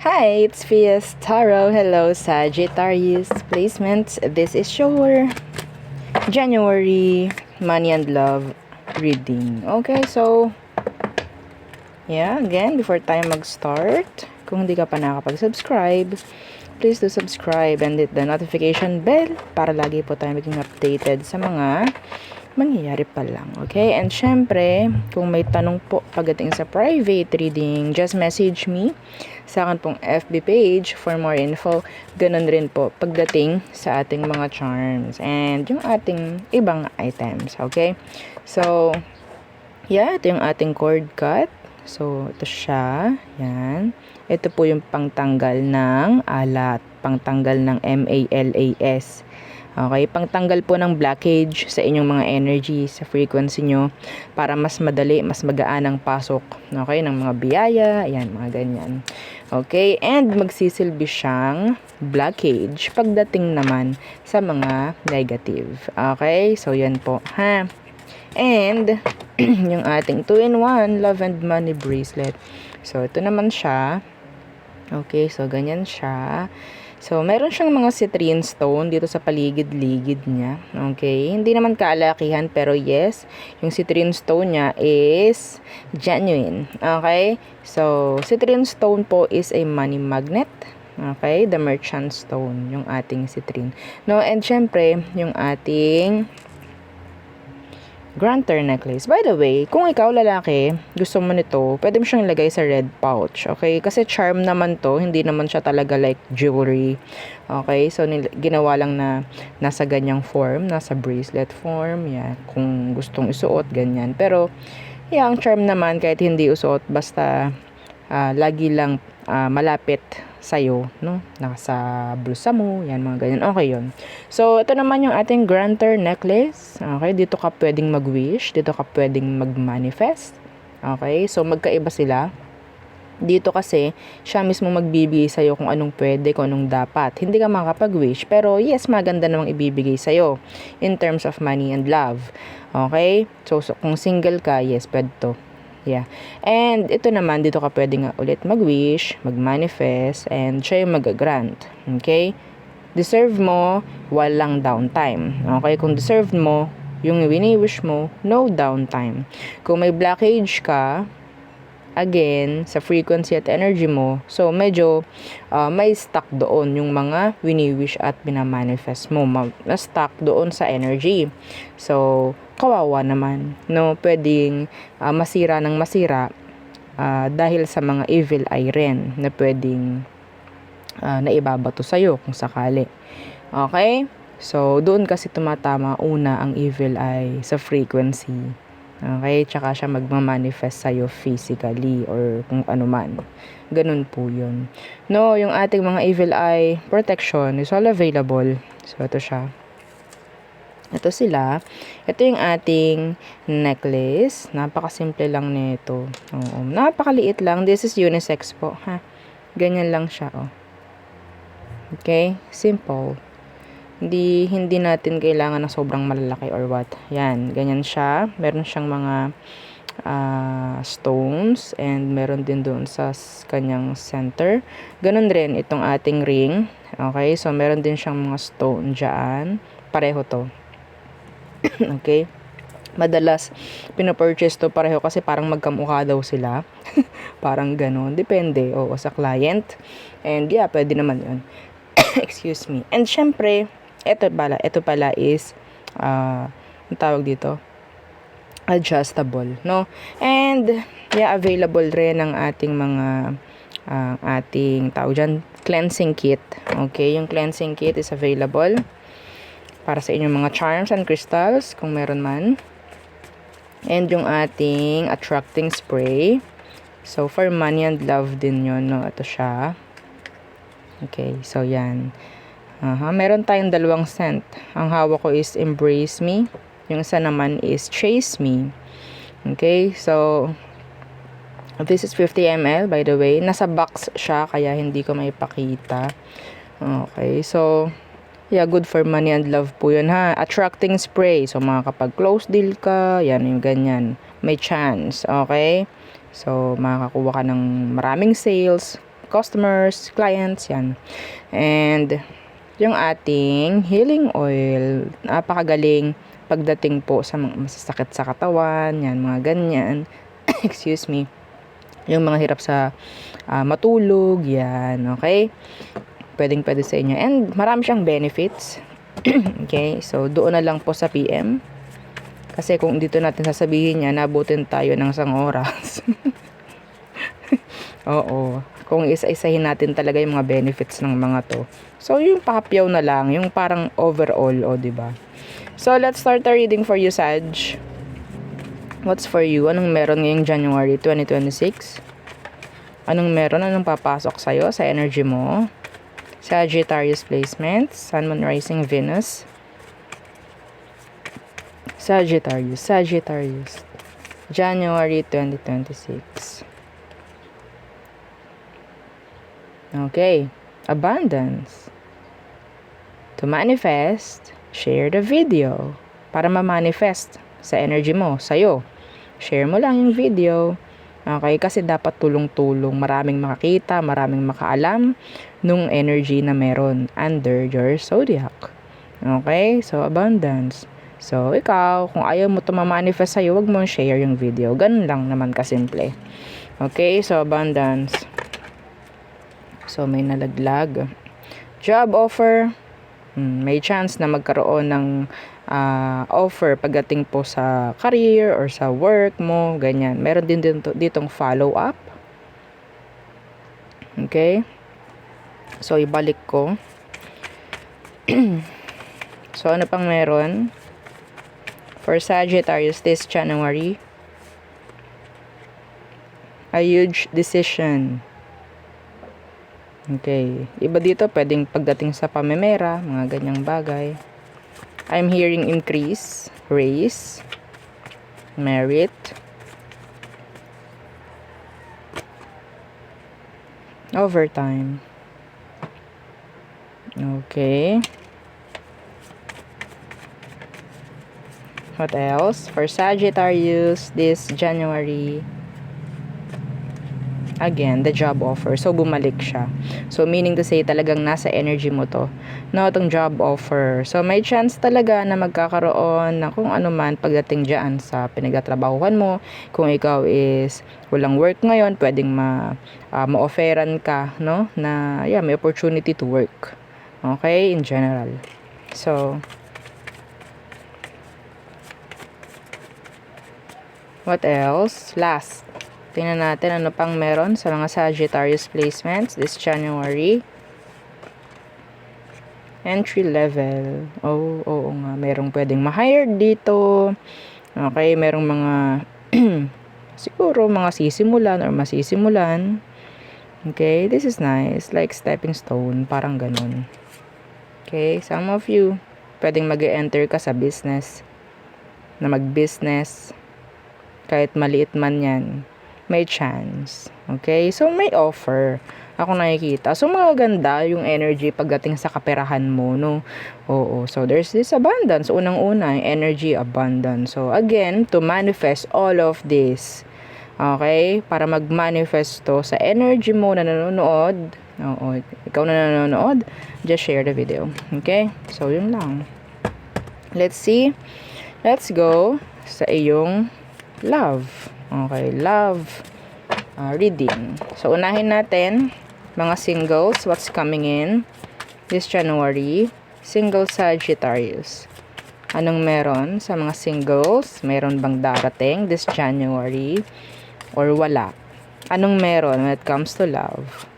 Hi, it's Fias Tarot. Hello, Sagittarius placements. This is your January money and love reading. Okay, so yeah, again, before tayo mag-start, kung hindi ka pa nakakapag-subscribe, please do subscribe and hit the notification bell para lagi po tayo maging updated sa mga mangyayari pa lang. Okay? And syempre, kung may tanong po pagdating sa private reading, just message me sa akin pong FB page for more info. Ganun rin po pagdating sa ating mga charms and yung ating ibang items. Okay? So, yeah, ito yung ating cord cut. So, ito siya. Yan. Ito po yung pangtanggal ng alat. Pangtanggal ng MALAS. Okay, pangtanggal po ng blockage sa inyong mga energy, sa frequency nyo, para mas madali, mas magaan ang pasok, okay, ng mga biyaya, ayan, mga ganyan. Okay, and magsisilbi siyang blockage pagdating naman sa mga negative. Okay, so yan po, ha. And, yung ating 2-in-1 Love and Money Bracelet. So, ito naman siya. Okay, so ganyan siya. So, meron siyang mga citrine stone dito sa paligid-ligid niya. Okay? Hindi naman kaalakihan, pero yes, yung citrine stone niya is genuine. Okay? So, citrine stone po is a money magnet. Okay? The merchant stone, yung ating citrine. No, and syempre, yung ating granter necklace. By the way, kung ikaw lalaki, gusto mo nito, pwede mo siyang ilagay sa red pouch. Okay? Kasi charm naman to, hindi naman siya talaga like jewelry. Okay? So, ginawa lang na nasa ganyang form, nasa bracelet form. Yeah, kung gustong isuot, ganyan. Pero, yeah, ang charm naman, kahit hindi isuot, basta lagi lang malapit sa'yo, no? Nasa blusa mo, yan, mga ganyan. Okay yun. So, ito naman yung ating granter necklace. Okay, dito ka pwedeng mag-wish, dito ka pwedeng mag-manifest. Okay, so magkaiba sila. Dito kasi, siya mismo magbibigay sa'yo kung anong pwede, kung anong dapat. Hindi ka makapag-wish, pero yes, maganda namang ibibigay sa'yo in terms of money and love. Okay, so kung single ka, yes, pwede to. Yeah. And ito naman, dito ka pwede nga ulit mag-wish, mag-manifest, and siya yung mag-grant. Okay? Deserve mo, walang downtime. Okay? Kung deserve mo, yung wini-wish mo, no downtime. Kung may blockage ka, again, sa frequency at energy mo, so medyo may stuck doon yung mga wini-wish at binamanifest mo. Na-stuck doon sa energy. So, kawawa naman. No, pwedeng masira ng masira dahil sa mga evil eye rin na pwedeng naibabato sa'yo kung sakali. Okay? So, doon kasi tumatama una ang evil eye sa frequency. Okay? Tsaka siya magmamanifest sa'yo physically or kung ano man. Ganun po yun. No, yung ating mga evil eye protection is all available. So, ito siya. Ito sila. Ito yung ating necklace. Napakasimple lang nito. Oo, napakaliit lang. This is unisex po, ha. Ganyan lang siya, oh. Okay? Simple. Hindi natin kailangan na sobrang malalaki or what. Yan, ganyan siya. Meron siyang mga stones and meron din doon sa kanyang center. Ganun rin itong ating ring. Okay, so meron din siyang mga stone dyan. Pareho to. Okay? Madalas, pinapurchase to pareho kasi parang magkamukha daw sila. Parang ganun. Depende, oo, sa client. And yeah, pwede naman yun. Excuse me. And syempre, ito pala is, ang tawag dito, adjustable, no? And, yeah, available rin ang ating mga, ating, tawag dyan, cleansing kit. Okay, yung cleansing kit is available para sa inyong mga charms and crystals, kung meron man. And yung ating attracting spray. So, for money and love din yun, no? Ito siya. Okay, so yan. Meron tayong dalawang scent. Ang hawak ko is Embrace Me. Yung isa naman is Chase Me. Okay, so this is 50 ml by the way. Nasa box siya kaya hindi ko maipakita. Okay, so yeah, good for money and love po yun, ha. Attracting spray. So makakapag close deal ka, yan yung ganyan. May chance, okay? So makakakuha ka ng maraming sales customers, clients, yan. And yung ating healing oil, napakagaling pagdating po sa mga masasakit sa katawan, yan, mga ganyan. Excuse me. Yung mga hirap sa matulog, yan, okay? Pwede sa inyo. And marami siyang benefits. Okay, so doon na lang po sa PM. Kasi kung dito natin sasabihin niya, nabutin tayo ng 1 oras. Oo. Kung isa-isahin natin talaga yung mga benefits ng mga to. So, yung papyaw na lang, yung parang overall, diba? So, let's start the reading for you, Sag. What's for you? Anong meron ngayong January 2026? Anong meron? Anong papasok sa'yo sa energy mo? Sagittarius placements, Sun, Moon, Rising, Venus. Sagittarius, January 2026. Okay, abundance. To manifest, share the video. Para ma-manifest sa energy mo, sa'yo. Share mo lang yung video. Okay, kasi dapat tulong-tulong. Maraming makakita, maraming makaalam nung energy na meron under your zodiac. Okay, so abundance. So, ikaw, kung ayaw mo ito ma-manifest sa'yo, wag mo share yung video. Ganun lang naman kasimple. Okay, so abundance. So, may nalaglag. Job offer. May chance na magkaroon ng offer pagdating po sa career or sa work mo. Ganyan. Meron din ditong follow-up. Okay. So, ibalik ko. So, ano pang meron? For Sagittarius this January, a huge decision. Okay. Iba dito, pwedeng pagdating sa pamemera, mga ganyang bagay. I'm hearing increase, raise, merit, overtime. Okay. What else? For Sagittarius this January, again, the job offer. So, bumalik siya. So, meaning to say, talagang nasa energy mo to. No, itong job offer. So, may chance talaga na magkakaroon na kung ano man pagdating dyan sa pinagtatrabahuhan mo. Kung ikaw is walang work ngayon, pwedeng ma-offeran ka, no? Na, may opportunity to work. Okay? In general. So, what else? Last. Tingnan natin ano pang meron sa mga Sagittarius placements this January. Entry level. Oo nga. Merong pwedeng ma-hire dito. Okay, merong mga siguro mga sisimulan or masisimulan. Okay, this is nice. Like stepping stone. Parang ganun. Okay, some of you, pwedeng mag-enter ka sa business. Na mag-business. Kahit maliit man yan, may chance. Okay? So, may offer. Ako nakikita. So, maganda yung energy pagdating sa kaperahan mo, no? Oo. So, there's this abundance. Unang-una, energy abundance. So, again, to manifest all of this. Okay? Para mag-manifesto sa energy mo na nanonood. Oo. Ikaw na nanonood, just share the video. Okay? So, yun lang. Let's see. Let's go sa iyong love. Okay, love reading. So, unahin natin mga singles, what's coming in this January. Single Sagittarius. Anong meron sa mga singles? Meron bang darating this January? Or wala? Anong meron when it comes to love?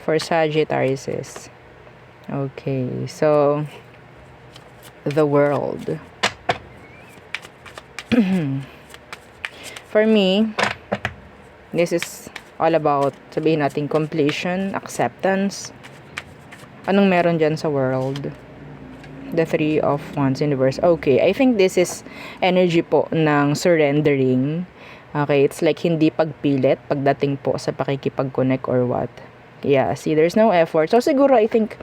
For Sagittarius. Okay, so the world. For me, this is all about, sabihin natin, completion, acceptance. Anong meron dyan sa world? The Three of Wands in reverse. Okay, I think this is energy po ng surrendering. Okay, it's like hindi pagpilit pagdating po sa pakikipag-connect or what. Yeah, see, there's no effort. So, siguro, I think,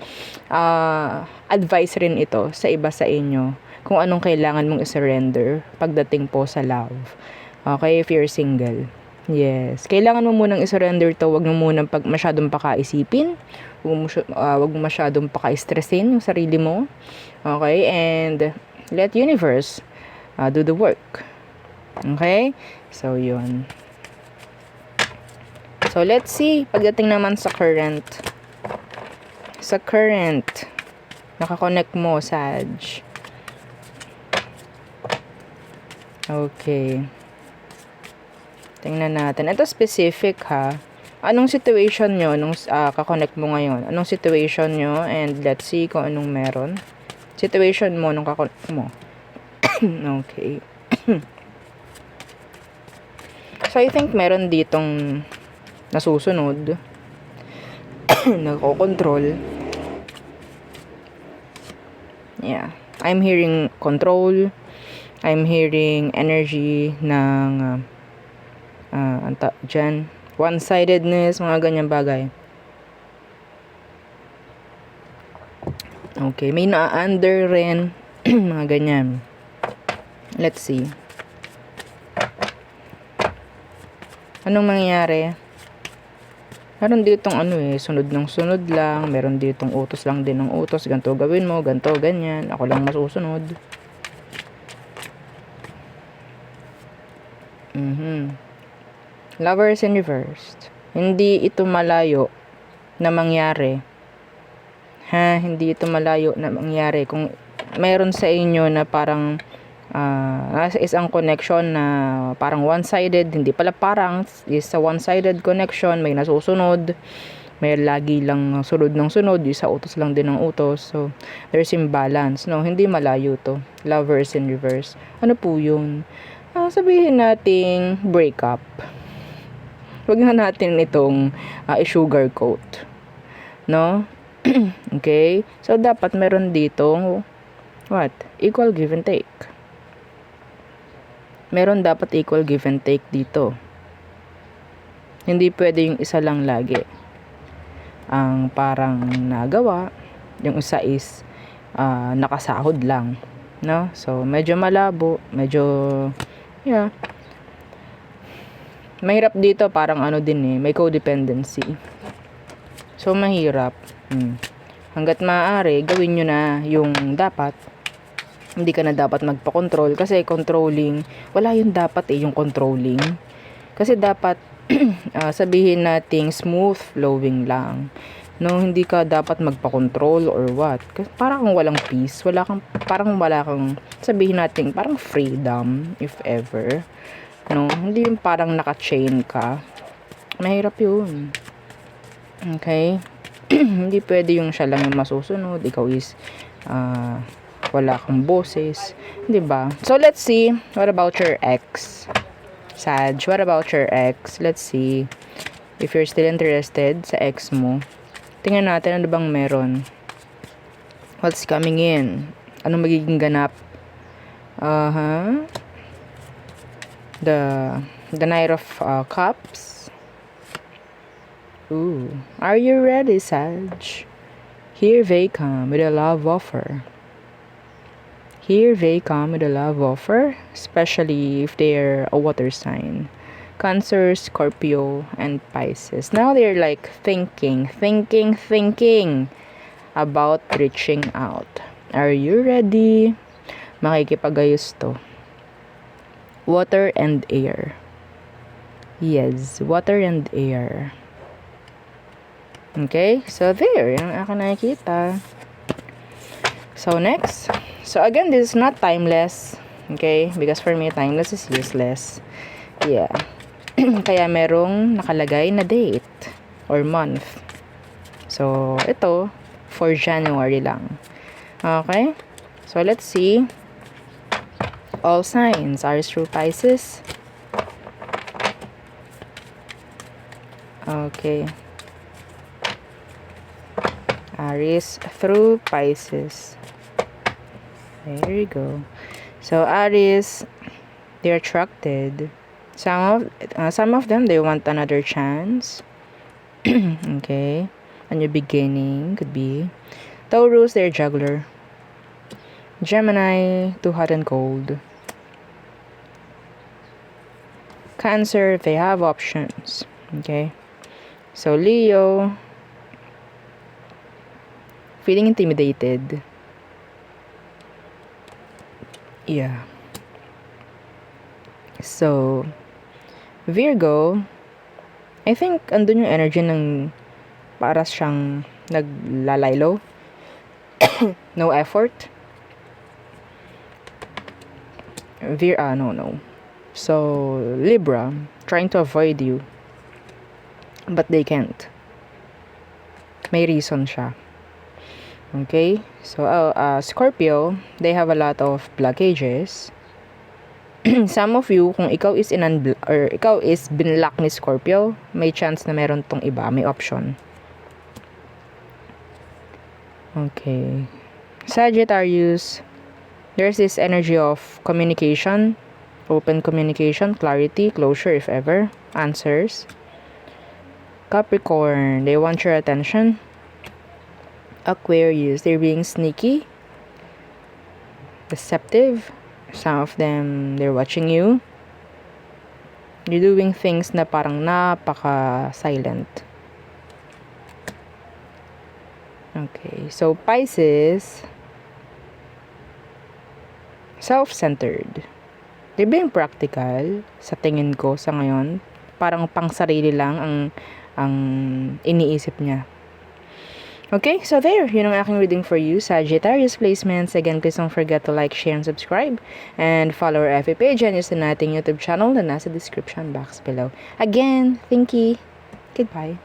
advice rin ito sa iba sa inyo kung anong kailangan mong i-surrender pagdating po sa love. Okay, if you're single. Yes. Kailangan mo munang i-surrender to. Huwag mo munang masyadong pakaisipin. Huwag mo masyadong paka-stressin yung sarili mo. Okay? And let universe do the work. Okay? So, yun. So, let's see. Pagdating naman sa current. Sa current. Nakakonect mo, Sag. Okay. Tingnan natin. Ito specific ha. Anong situation nyo nung kakonect mo ngayon? Anong situation nyo? And let's see kung anong meron. Situation mo nung kakonect mo. Okay. So, I think meron ditong nasusunod. Nagko-control. Yeah. I'm hearing control. I'm hearing energy ng dyan, one-sidedness, mga ganyang bagay. Okay, may na-under rin, mga ganyan. Let's see. Anong mangyayari? Meron ditong sunod ng sunod lang. Meron ditong utos lang din ng utos. Ganto gawin mo, ganto, ganyan. Ako lang masusunod. Lovers in reversed. Hindi ito malayo na mangyari. Hindi ito malayo na mangyari. Kung mayroon sa inyo na parang nasa isang connection na parang one-sided, hindi pala parang, is a one-sided connection, may nasusunod, may lagi lang sunod ng sunod, isa utos lang din ng utos. So, there's imbalance. No, hindi malayo to. Lovers in reverse. Ano po yun? Sabihin nating breakup. Huwag na natin itong i-sugarcoat. No? Okay? So, dapat meron ditong what? Equal give and take. Meron dapat equal give and take dito. Hindi pwede yung isa lang lagi ang parang nagawa. Yung isa is nakasahod lang. No? So, medyo malabo. Medyo, yeah. Mahirap dito, parang din may codependency. So, mahirap. Hanggat maaari, gawin nyo na yung dapat. Hindi ka na dapat magpa-control kasi controlling, wala yung dapat yung controlling. Kasi dapat, sabihin nating smooth flowing lang. No, hindi ka dapat magpa-control or what. Kasi parang walang peace, parang wala kang, sabihin nating parang freedom, if ever. No, hindi yung parang naka-chain ka. Mahirap yun. Okay? Hindi pwede yung siya lang yung masusunod. Ikaw is, wala kang boses. Diba? So, let's see. What about your ex? Sag, what about your ex? Let's see. If you're still interested sa ex mo, tingnan natin ano bang meron. What's coming in? Anong magiging ganap? The Knight of Cups. Ooh. Are you ready, Sag? Here they come with a love offer. Here they come with a love offer, especially if they're a water sign. Cancer, Scorpio, and Pisces. Now they're like thinking about reaching out. Are you ready? Makikipagayos to. Water and air. Yes, water and air. Okay, so there, yung akin nakikita. So next, so again, this is not timeless. Okay, because for me, timeless is useless. Yeah. Kaya merong nakalagay na date or month. So, ito, for January lang. Okay, so let's see. All signs, Aries through Pisces. Okay. Aries through Pisces. There you go. So, Aries, they're attracted. Some of them, they want another chance. Okay. A new beginning could be. Taurus, they're juggler. Gemini, too hot and cold. Cancer, they have options. Okay? So, Leo, feeling intimidated. Yeah. So, Virgo, I think andun yung energy ng para siyang naglalaylo. No effort. No. So, Libra, trying to avoid you. But they can't. May reason siya. Okay? So, Scorpio, they have a lot of blockages. Some of you, kung ikaw is ikaw is binlock ni Scorpio, may chance na meron tong iba, may option. Okay. Sagittarius, there's this energy of communication, open communication, clarity, closure if ever, answers. Capricorn, they want your attention. Aquarius, they're being sneaky, deceptive. Some of them, they're watching you. You're doing things na parang napaka-silent. Okay, so Pisces, self-centered. They're being practical, sa tingin ko sa ngayon. Parang pang sarili lang ang iniisip niya. Okay, so there, yun ang aking reading for you, Sagittarius placements. Again, please don't forget to like, share, and subscribe. And follow our FB page and use the nating YouTube channel na nasa description box below. Again, thank you. Goodbye.